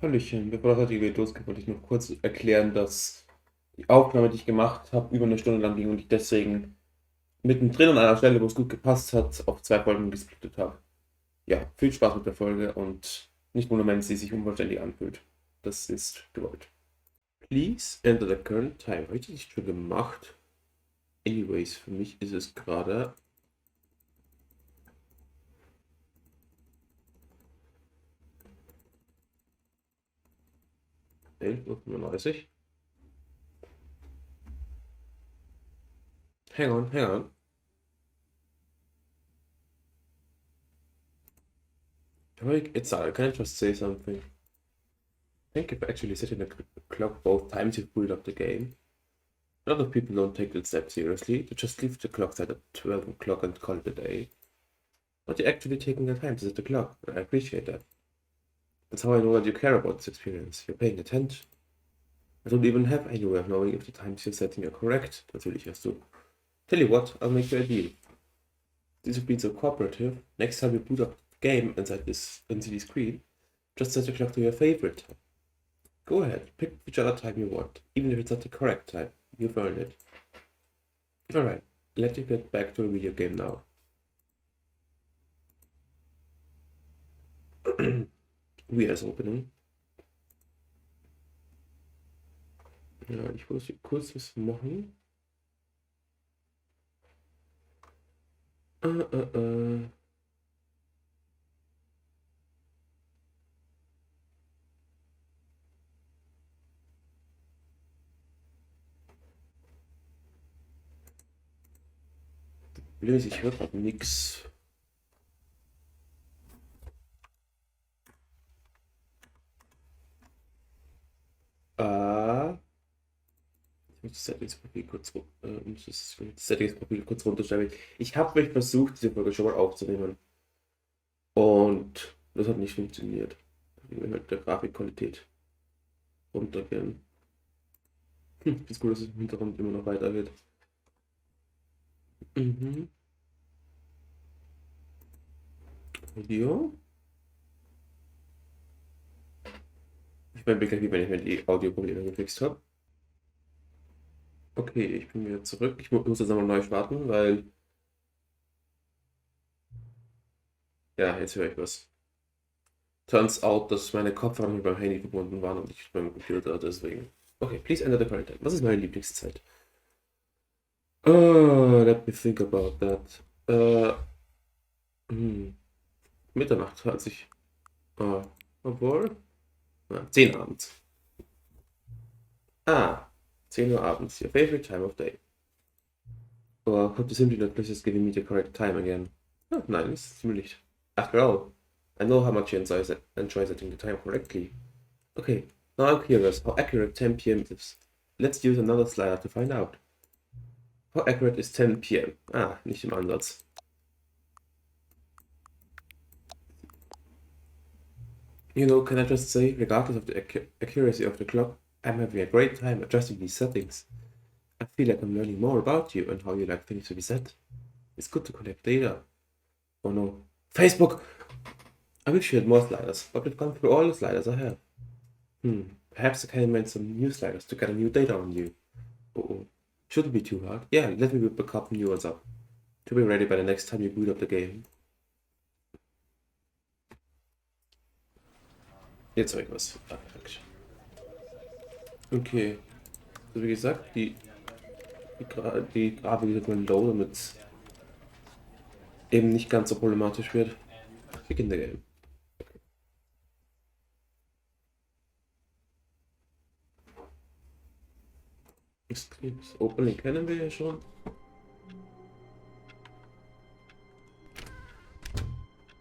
Hallöchen, bevor das heutige Video losgeht, wollte ich noch kurz erklären, dass die Aufnahme, die ich gemacht habe, über eine Stunde lang ging und ich deswegen mittendrin an einer Stelle, wo es gut gepasst hat, auf zwei Folgen gesplittet habe. Ja, viel Spaß mit der Folge und nicht wundern, wenn sie sich unvollständig anfühlt. Das ist gewollt. Please enter the current time. Habe ich das nicht schon gemacht? Anyways, für mich ist es gerade 11:35 Uhr. Hang on, hang on. It's can I just say something? Thank you for actually setting the clock both times you boot up the game. A lot of people don't take that step seriously. They just leave the clock set at 12 o'clock and call it a day. But you're actually taking the time to set the clock, and I appreciate that. That's how I know that you care about this experience. You're paying attention. I don't even have any way of knowing if the times you're setting are correct. Natürlich hast du. Tell you what, I'll make you a deal. This have been so cooperative. Next time you boot up the game inside this LCD screen, just set the clock to your favorite time. Go ahead, pick whichever time you want, even if it's not the correct time. You've earned it. Alright, let you get back to the video game now. Wie ist Opening? Ja, ich muss hier kurz was machen. Ich höre gerade nichts. Ich muss das Settings-Profil kurz runterstellen. Ich habe mich versucht, diese Folge schon mal aufzunehmen. Und das hat nicht funktioniert. Deswegen halt der Grafikqualität runtergehen. Ist gut, dass es im Hintergrund immer noch weitergeht. Audio. Ich bin gleich, wenn ich mir die Audioprobleme gefixt habe. Okay, ich bin wieder zurück. Ich muss jetzt nochmal neu starten, weil. Ja, jetzt höre ich was. Turns out, dass meine Kopfhörer mit meinem Handy verbunden waren und nicht beim Computer, deswegen. Okay, please enter the current time. Was ist meine Lieblingszeit? Let me think about that. Hm. Mitternacht hört sich. Obwohl. 10 abends. 10 Uhr abends. Your favorite time of day. Or hope to simply not just giving me the correct time again. Oh, nice. Ziemlich. After all, I know how much you enjoy setting the time correctly. Okay, now I'm curious how accurate 10 p.m. is. Let's use another slider to find out. How accurate is 10 p.m.? Nicht im Ansatz. You know, can I just say, regardless of the accuracy of the clock, I'm having a great time adjusting these settings. I feel like I'm learning more about you and how you like things to be set. It's good to collect data. Oh no. Facebook! I wish you had more sliders, but we've gone through all the sliders I have. Perhaps I can invent some new sliders to get a new data on you. Oh. Shouldn't be too hard. Yeah, let me whip a couple new ones up. To be ready by the next time you boot up the game. Jetzt habe ich was. Okay. Also wie gesagt, die Grafik ist mal low, damit es eben nicht ganz so problematisch wird. Begin the game. Das Opening kennen wir ja schon.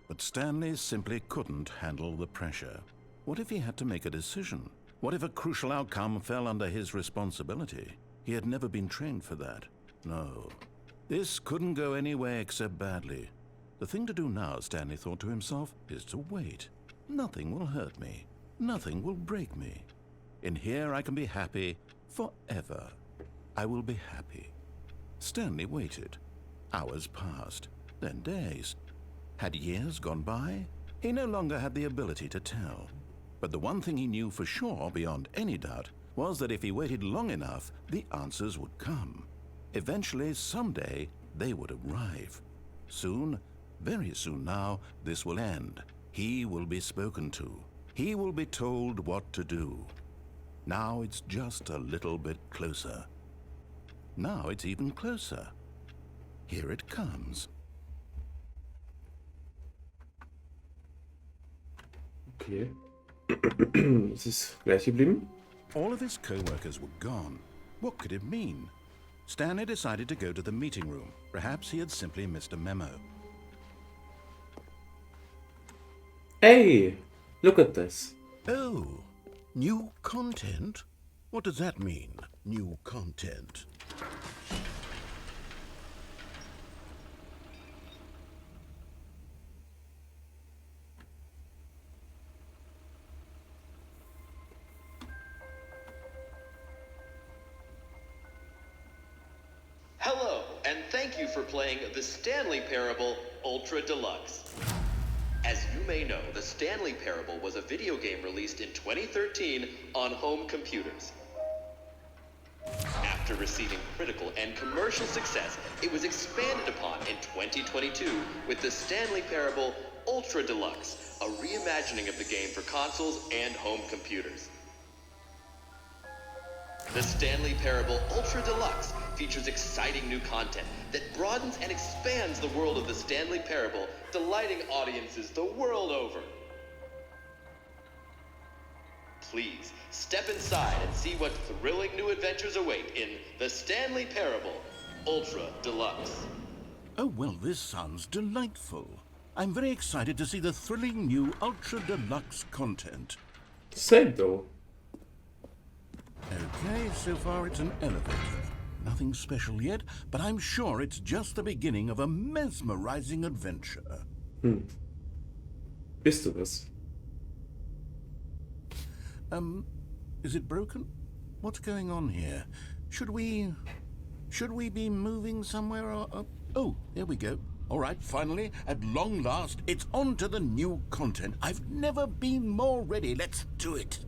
But Stanley simply couldn't handle the pressure. What if he had to make a decision? What if a crucial outcome fell under his responsibility? He had never been trained for that. No. This couldn't go anywhere except badly. The thing to do now, Stanley thought to himself, is to wait. Nothing will hurt me. Nothing will break me. In here I can be happy forever. I will be happy. Stanley waited. Hours passed, then days. Had years gone by? He no longer had the ability to tell. But the one thing he knew for sure, beyond any doubt, was that if he waited long enough, the answers would come. Eventually, someday, they would arrive. Soon, very soon now, this will end. He will be spoken to. He will be told what to do. Now it's just a little bit closer. Now it's even closer. Here it comes. Okay. Es ist gleich geblieben. All of his co-workers were gone. What could it mean? Stanley decided to go to the meeting room. Perhaps he had simply missed a memo. Hey! Look at this. Oh, new content? What does that mean, new content? Hello, and thank you for playing the Stanley Parable Ultra Deluxe. As you may know, the Stanley Parable was a video game released in 2013 on home computers. After receiving critical and commercial success, it was expanded upon in 2022 with the Stanley Parable Ultra Deluxe, a reimagining of the game for consoles and home computers. The Stanley Parable Ultra Deluxe features exciting new content that broadens and expands the world of the Stanley Parable, delighting audiences the world over. Please step inside and see what thrilling new adventures await in the Stanley Parable Ultra Deluxe. Oh, well, this sounds delightful. I'm very excited to see the thrilling new Ultra Deluxe content. Same though. Okay, so far it's an elevator. Nothing special yet, but I'm sure it's just the beginning of a mesmerizing adventure. Bist du das? Is it broken? What's going on here? Should we be moving somewhere or... Oh, there we go. All right, finally, at long last, it's on to the new content. I've never been more ready. Let's do it.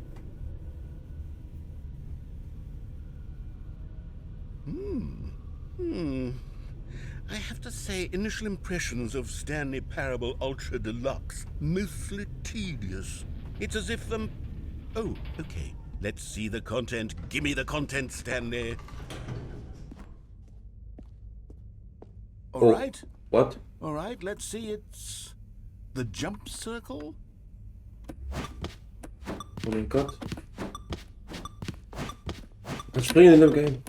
I have to say, initial impressions of Stanley Parable Ultra Deluxe, mostly tedious. It's as if Oh, okay. Let's see the content. Give me the content, Stanley. All right. What? All right, let's see. It's the jump circle. Oh mein Gott. Was springen in dem Game?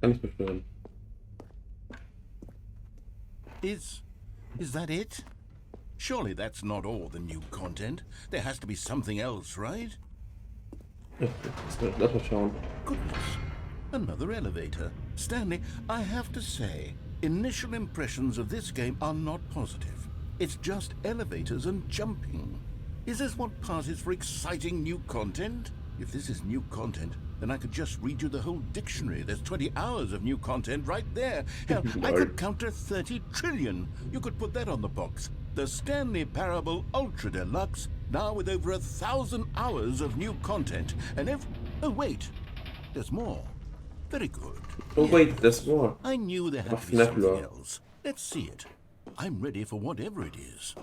Kann ich beschwören. Is that it? Surely that's not all the new content. There has to be something else, right? Lass mal schauen. Goodness. Another elevator. Stanley, I have to say, initial impressions of this game are not positive. It's just elevators and jumping. Is this what passes for exciting new content? If this is new content, then I could just read you the whole dictionary. There's 20 hours of new content right there. Hell, I could counter 30 trillion. You could put that on the box. The Stanley Parable Ultra Deluxe, now with over 1,000 hours of new content. And oh wait, there's more. Very good. Oh wait, there's more. I knew there had to be something else. Let's see it. I'm ready for whatever it is.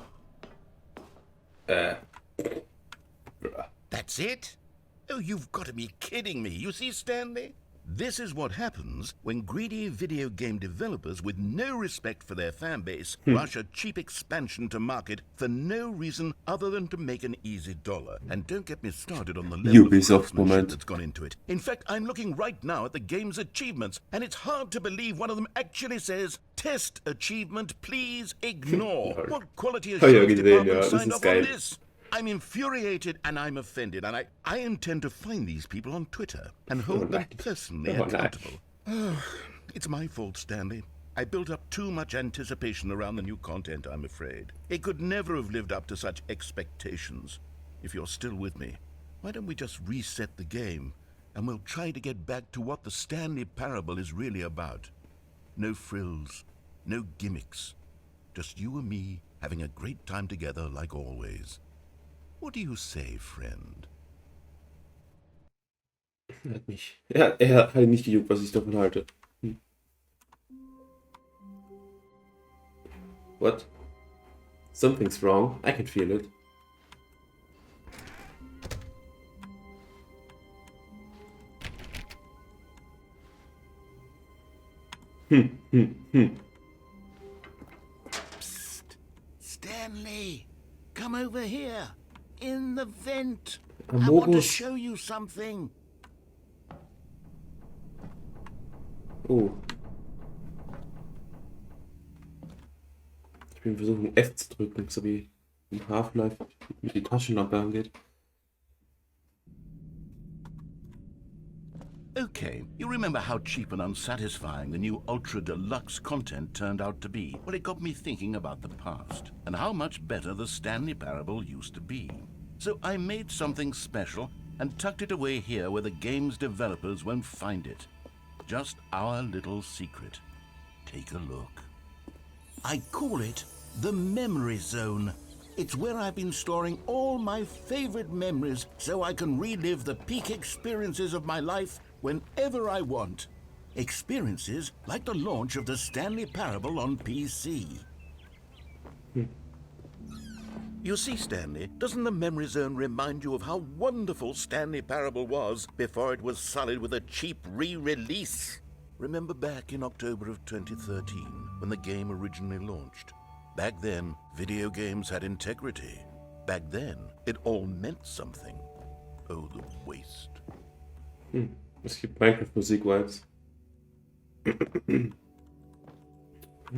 That's it? Oh, you've got to be kidding me. You see, Stanley? This is what happens when greedy video game developers with no respect for their fan base rush a cheap expansion to market for no reason other than to make an easy dollar. And don't get me started on the level of craftsmanship that's gone into it. In fact, I'm looking right now at the game's achievements, and it's hard to believe one of them actually says, "Test achievement, please ignore." What quality assurance department signed off on this? I'm infuriated and I'm offended, and I intend to find these people on Twitter and hold them personally accountable. It's my fault, Stanley. I built up too much anticipation around the new content, I'm afraid. It could never have lived up to such expectations. If you're still with me, why don't we just reset the game, and we'll try to get back to what the Stanley Parable is really about. No frills, no gimmicks. Just you and me having a great time together like always. What do you say, friend? Er hat mich. Er hat nicht gejuckt, was ich davon halte. What? Something's wrong. I can feel it. Psst. Stanley, come over here. In the vent. I want to Amogus. show you something. Oh. Ich bin versuchen F zu drücken, so wie im Half-Life mit die Taschenlampe angeht. Okay, you remember how cheap and unsatisfying the new Ultra Deluxe content turned out to be? Well, it got me thinking about the past and how much better the Stanley Parable used to be. So I made something special and tucked it away here where the game's developers won't find it. Just our little secret. Take a look. I call it the Memory Zone. It's where I've been storing all my favorite memories so I can relive the peak experiences of my life whenever I want. Experiences like the launch of the Stanley Parable on PC. You see, Stanley, doesn't the Memory Zone remind you of how wonderful Stanley Parable was before it was sullied with a cheap re-release? Remember back in October of 2013, when the game originally launched? Back then, video games had integrity. Back then, it all meant something. Oh, the waste. Es gibt Minecraft-Musik-Vibes.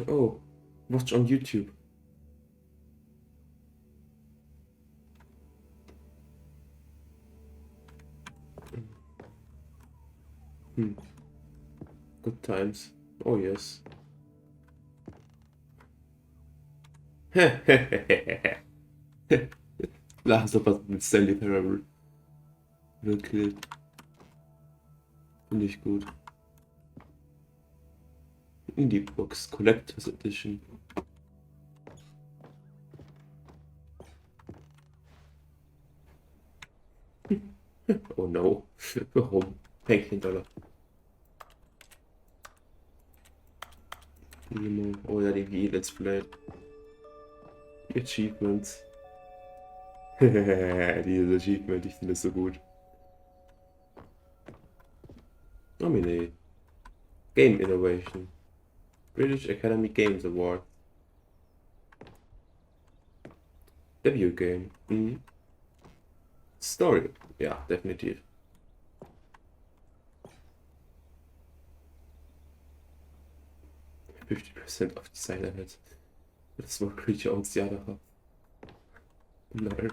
Oh, watch on YouTube. Good times. Oh yes. Last of Us mit Stanley Parable. Wirklich. Finde ich gut. Indie Box Collector's Edition. Oh no. Warum? $10. Oh ja, die Let's Play. Die Achievements. Dieses Achievement, ich finde das so gut. Nominee. Game Innovation. British Academy Games Award. Debut Game. Story. Ja, definitiv. %50 auf Designer hat. Das war Creature owns the other half. Nein.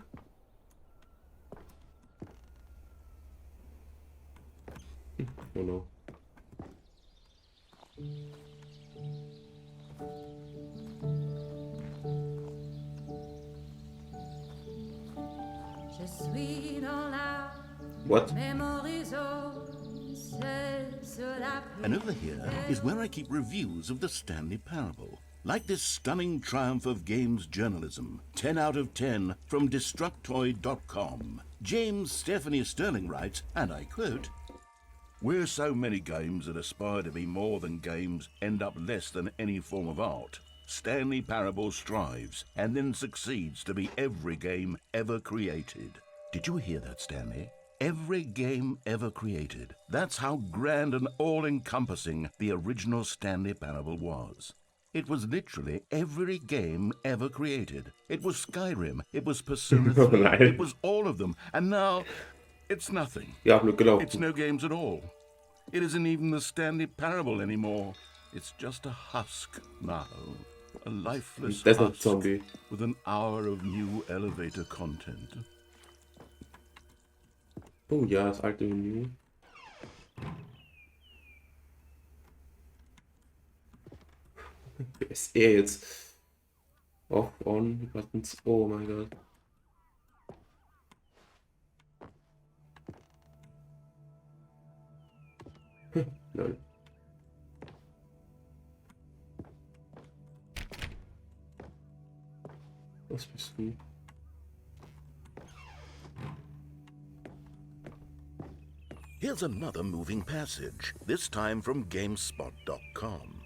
Oh no. What? And over here is where I keep reviews of the Stanley Parable. Like this stunning triumph of games journalism, 10 out of 10 from Destructoid.com. James Stephanie Sterling writes, and I quote, "Where so many games that aspire to be more than games end up less than any form of art, Stanley Parable strives and then succeeds to be every game ever created." Did you hear that, Stanley? Every game ever created. That's how grand and all-encompassing the original Stanley Parable was. It was literally every game ever created. It was Skyrim, it was Persona 3, Nein. it was all of them. And now, it's nothing. Ja, Glück gelaufen. It's no games at all. It isn't even the Stanley Parable anymore. It's just a husk now. A lifeless Desert husk Zombie. with an hour of new elevator content. Oh ja, das alte Menü. jetzt off, on, die Buttons. Oh mein Gott. Lol. Was bist du? Here's another moving passage, this time from GameSpot.com.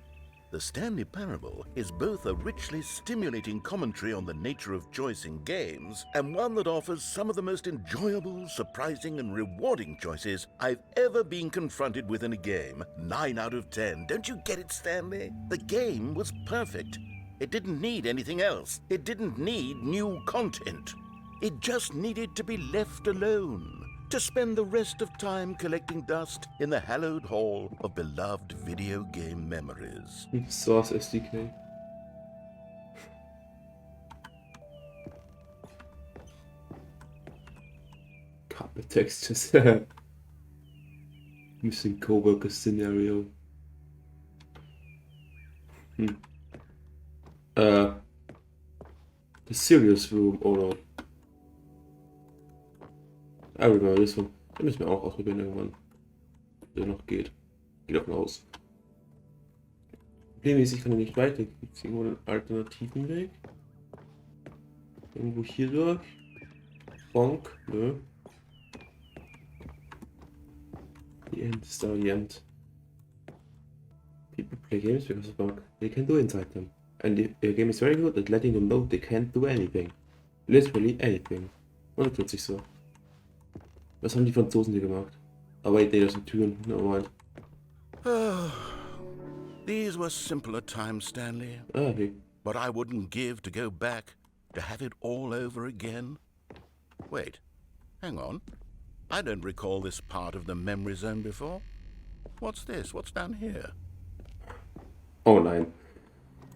The Stanley Parable is both a richly stimulating commentary on the nature of choice in games and one that offers some of the most enjoyable, surprising, and rewarding choices I've ever been confronted with in a game. 9 out of 10. Don't you get it, Stanley? The game was perfect. It didn't need anything else. It didn't need new content. It just needed to be left alone, to spend the rest of time collecting dust in the hallowed hall of beloved video game memories. Source SDK. Couple textures. Missing coworker scenario. The serious room, oh no. I remember this one. Den müssen wir auch ausprobieren irgendwann. Der noch geht. Geht davon aus. Problem ist, ich kann nicht weiter. Gibt es irgendwo einen alternativen Weg? Irgendwo hier durch? Bonk? Nö. The end is the end. People play games because of bug. They can do inside them. And the game is very good at letting them know they can't do anything. Literally anything. Und das tut sich so. Was haben die Franzosen hier gemacht? Aber wait, das sind Türen. Never mind. These were simpler times, Stanley. Ah, okay. But I wouldn't give to go back, to have it all over again. Wait, hang on. I don't recall this part of the memory zone before. What's this? What's down here? Oh nein.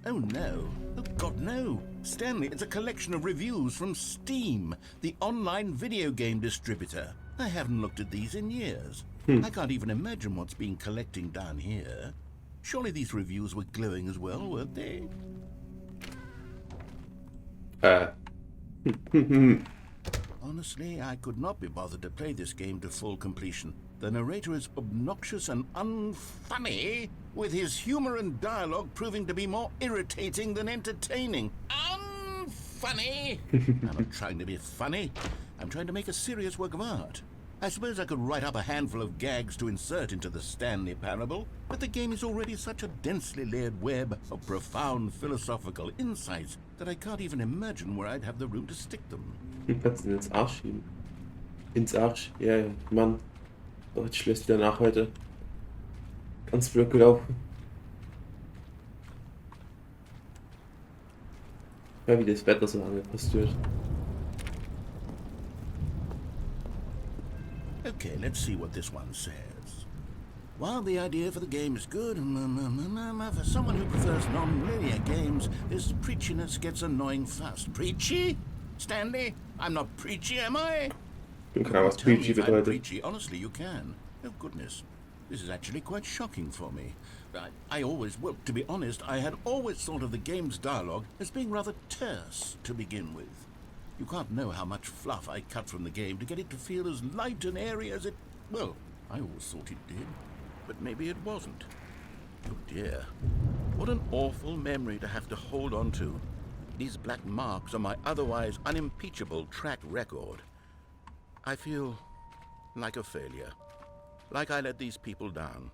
Oh no. Oh God, no. Stanley, it's a collection of reviews from Steam, the online video game distributor. I haven't looked at these in years. I can't even imagine what's been collecting down here. Surely these reviews were glowing as well, weren't they? Honestly, I could not be bothered to play this game to full completion. The narrator is obnoxious and unfunny, with his humor and dialogue proving to be more irritating than entertaining. Unfunny! I'm not trying to be funny. I'm trying to make a serious work of art. I suppose I could write up a handful of gags to insert into the Stanley Parable, but the game is already such a densely layered web of profound philosophical insights that I can't even imagine where I'd have the room to stick them. Kannst du ihn ins Arsch schieben? Ins Arsch? Ja, ja, Mann. Deutsch schlägt wieder nach heute. Ganz blöd gelaufen. Ja, wie das Wetter so angepasst wird. Okay, let's see what this one says. While the idea for the game is good, for someone who prefers non-linear games, this preachiness gets annoying fast. Preachy? Stanley? I'm not preachy, am I? Du kannst Tell me preachy if I'm bedeutet. preachy. Honestly, you can. Oh, goodness. This is actually quite shocking for me. Well, to be honest, I had always thought of the game's dialogue as being rather terse to begin with. You can't know how much fluff I cut from the game to get it to feel as light and airy as it... Well, I always thought it did. But maybe it wasn't. Oh dear. What an awful memory to have to hold on to. These black marks are my otherwise unimpeachable track record. I feel like a failure. Like I let these people down.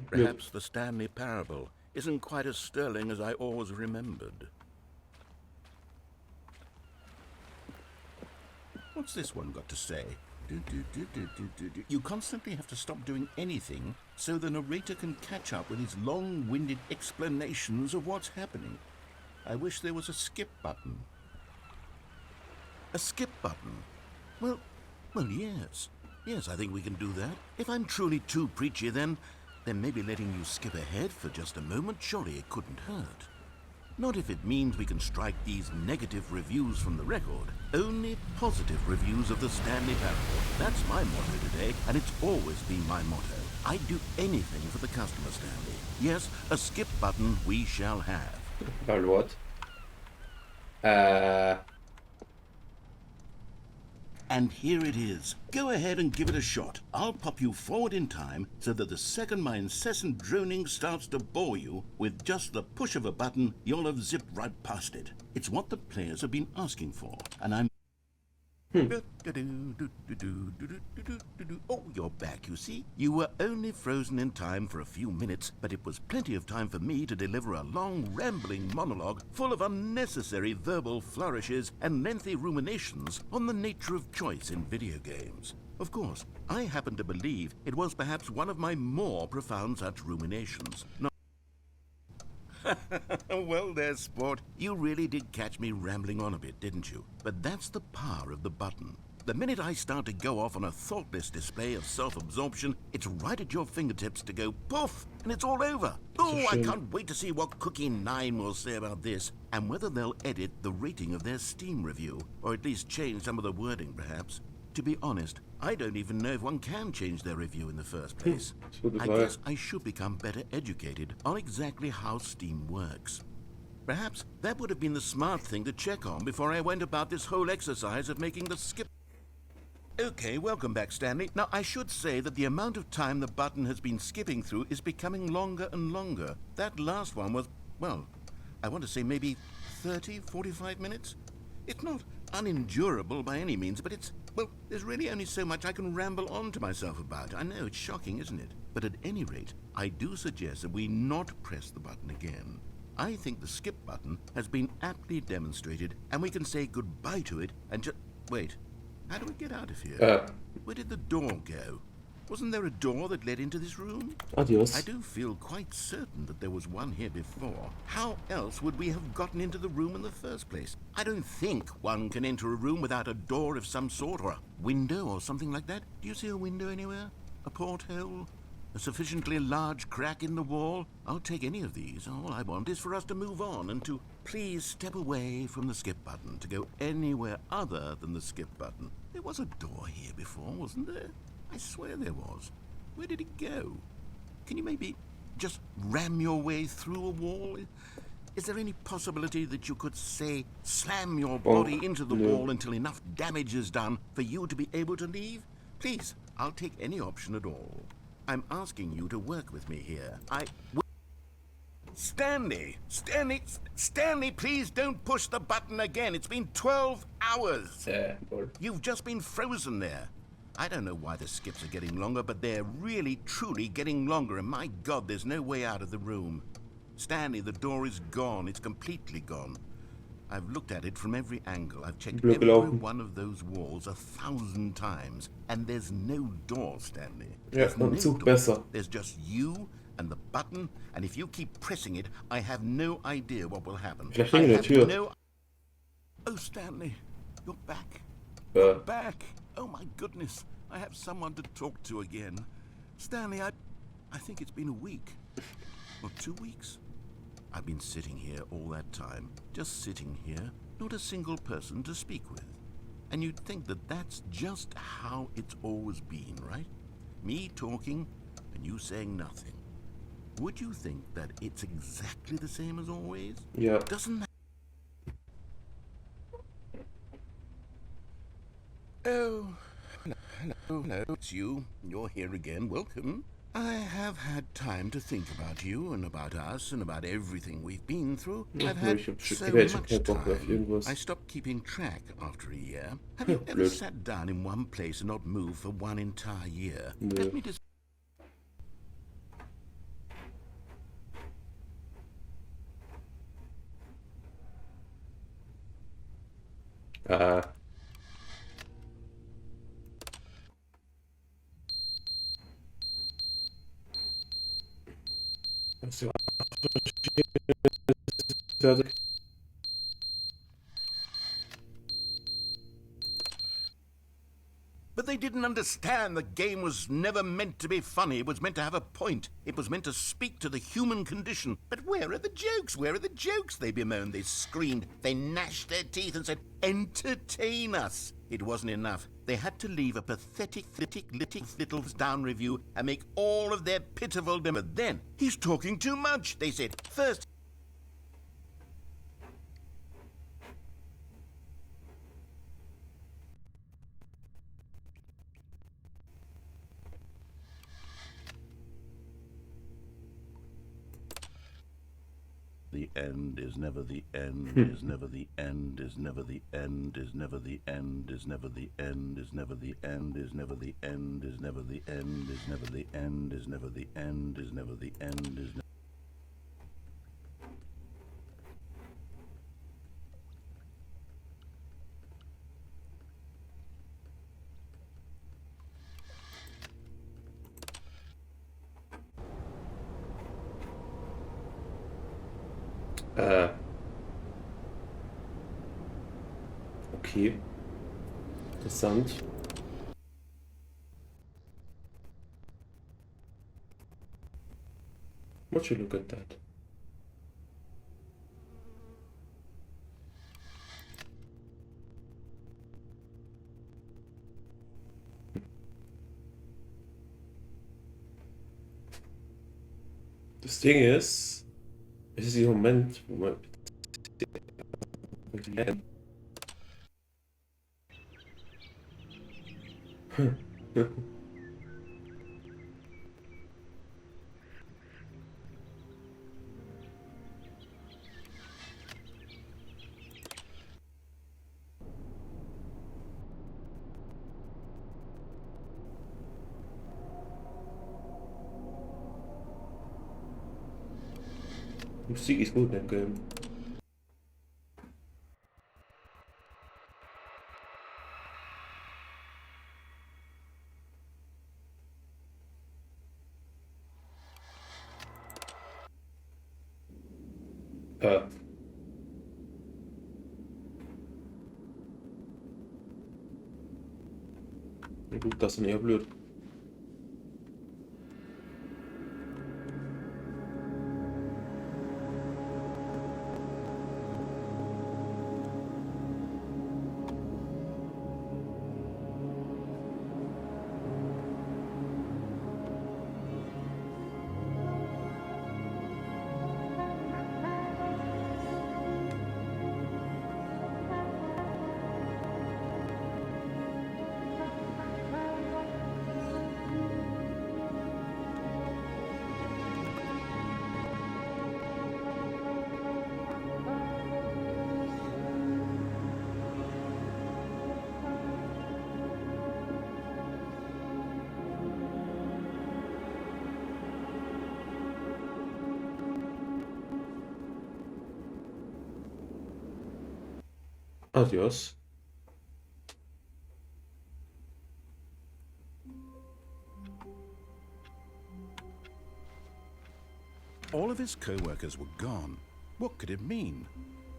Perhaps the Stanley Parable isn't quite as sterling as I always remembered. What's this one got to say? You constantly have to stop doing anything so the narrator can catch up with his long-winded explanations of what's happening. I wish there was a skip button. A skip button? Well, yes. Yes, I think we can do that. If I'm truly too preachy, then maybe letting you skip ahead for just a moment, surely it couldn't hurt. Not if it means we can strike these negative reviews from the record. Only positive reviews of the Stanley Parable. That's my motto today, and it's always been my motto. I'd do anything for the customer, Stanley. Yes, a skip button we shall have. Well, what? And here it is. Go ahead and give it a shot. I'll pop you forward in time so that the second my incessant droning starts to bore you, with just the push of a button, you'll have zipped right past it. It's what the players have been asking for, and I'm... Oh, you're back, you see. You were only frozen in time for a few minutes, but it was plenty of time for me to deliver a long, rambling monologue full of unnecessary verbal flourishes and lengthy ruminations on the nature of choice in video games. Of course, I happen to believe it was perhaps one of my more profound such ruminations. Well there, sport. You really did catch me rambling on a bit, didn't you? But that's the power of the button. The minute I start to go off on a thoughtless display of self-absorption, it's right at your fingertips to go poof, and it's all over. Oh, I can't wait to see what Cookie 9 will say about this, and whether they'll edit the rating of their Steam review, or at least change some of the wording, perhaps. To be honest, I don't even know if one can change their review in the first place. I guess I should become better educated on exactly how Steam works. Perhaps that would have been the smart thing to check on before I went about this whole exercise of making the skip. Okay, welcome back, Stanley. Now, I should say that the amount of time the button has been skipping through is becoming longer and longer. That last one was, well, I want to say maybe 30, 45 minutes? It's not unendurable by any means, but it's, well, there's really only so much I can ramble on to myself about. I know, it's shocking, isn't it? But at any rate, I do suggest that we not press the button again. I think the skip button has been aptly demonstrated, and we can say goodbye to it and just... Wait, how do we get out of here? Where did the door go? Wasn't there a door that led into this room? Adios. I do feel quite certain that there was one here before. How else would we have gotten into the room in the first place? I don't think one can enter a room without a door of some sort, or a window or something like that. Do you see a window anywhere? A porthole? A sufficiently large crack in the wall? I'll take any of these. All I want is for us to move on and to please step away from the skip button, to go anywhere other than the skip button. There was a door here before, wasn't there? I swear there was. Where did it go? Can you maybe just ram your way through a wall? Is there any possibility that you could, say, slam your body into the wall until enough damage is done for you to be able to leave? Please, I'll take any option at all. I'm asking you to work with me here. Stanley, please don't push the button again. It's been 12 hours. You've just been frozen there. I don't know why the skips are getting longer, but they're really, truly getting longer, and my God, there's no way out of the room. Stanley, the door is gone. It's completely gone. I've looked at it from every angle. I've checked every one of those walls 1,000 times, and there's no door, Stanley. There's no door. There's just you and the button, and if you keep pressing it, I have no idea what will happen. Oh, Stanley, you're back. You're back. Oh my goodness, I have someone to talk to again. Stanley, I think it's been a week. Or 2 weeks. I've been sitting here all that time, just sitting here, not a single person to speak with. And you'd think that that's just how it's always been, right? Me talking and you saying nothing. Would you think that it's exactly the same as always? Yeah. Doesn't that... Oh, hello, it's you. You're here again. Welcome. I have had time to think about you and about us and about everything we've been through. I've had so much time. I stopped keeping track after a year. Have you ever sat down in one place and not moved for one entire year? Let me just... But they didn't understand the game was never meant to be funny. It was meant to have a point. It was meant to speak to the human condition. But where are the jokes? Where are the jokes? They bemoaned, they screamed, they gnashed their teeth and said, entertain us. It wasn't enough. They had to leave a pathetic little down review and make all of their pitiful... But then, he's talking too much, they said. First, end, is never the end, is never the end, is never the end, is never the end, is never the end, is never the end, is never the end, is never the end, is never the end, is never the end, is never the end, is never. Okay. Interessant. Would you look at that? Das Ding ist, es ist der Moment, wo man Musik ist gut in dem Game. Gut, das ist eher blöd. Adios. All of his co-workers were gone. What could it mean?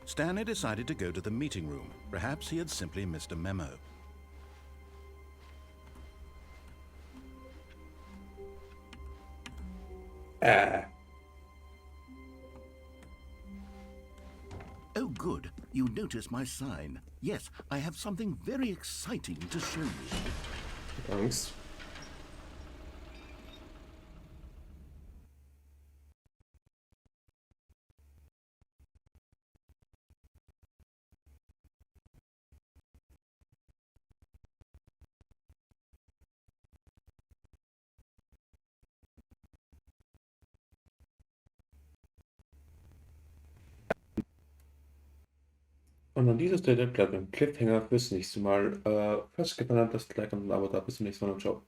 Stanley decided to go to the meeting room. Perhaps he had simply missed a memo. Oh, good. You noticed my sign. Yes, I have something very exciting to show you. Angst. Und an dieser Stelle bleibt ein Cliffhanger fürs nächste Mal. Falls es gefallen hat, lasst ein Like und ein Abo da. Bis zum nächsten Mal und ciao.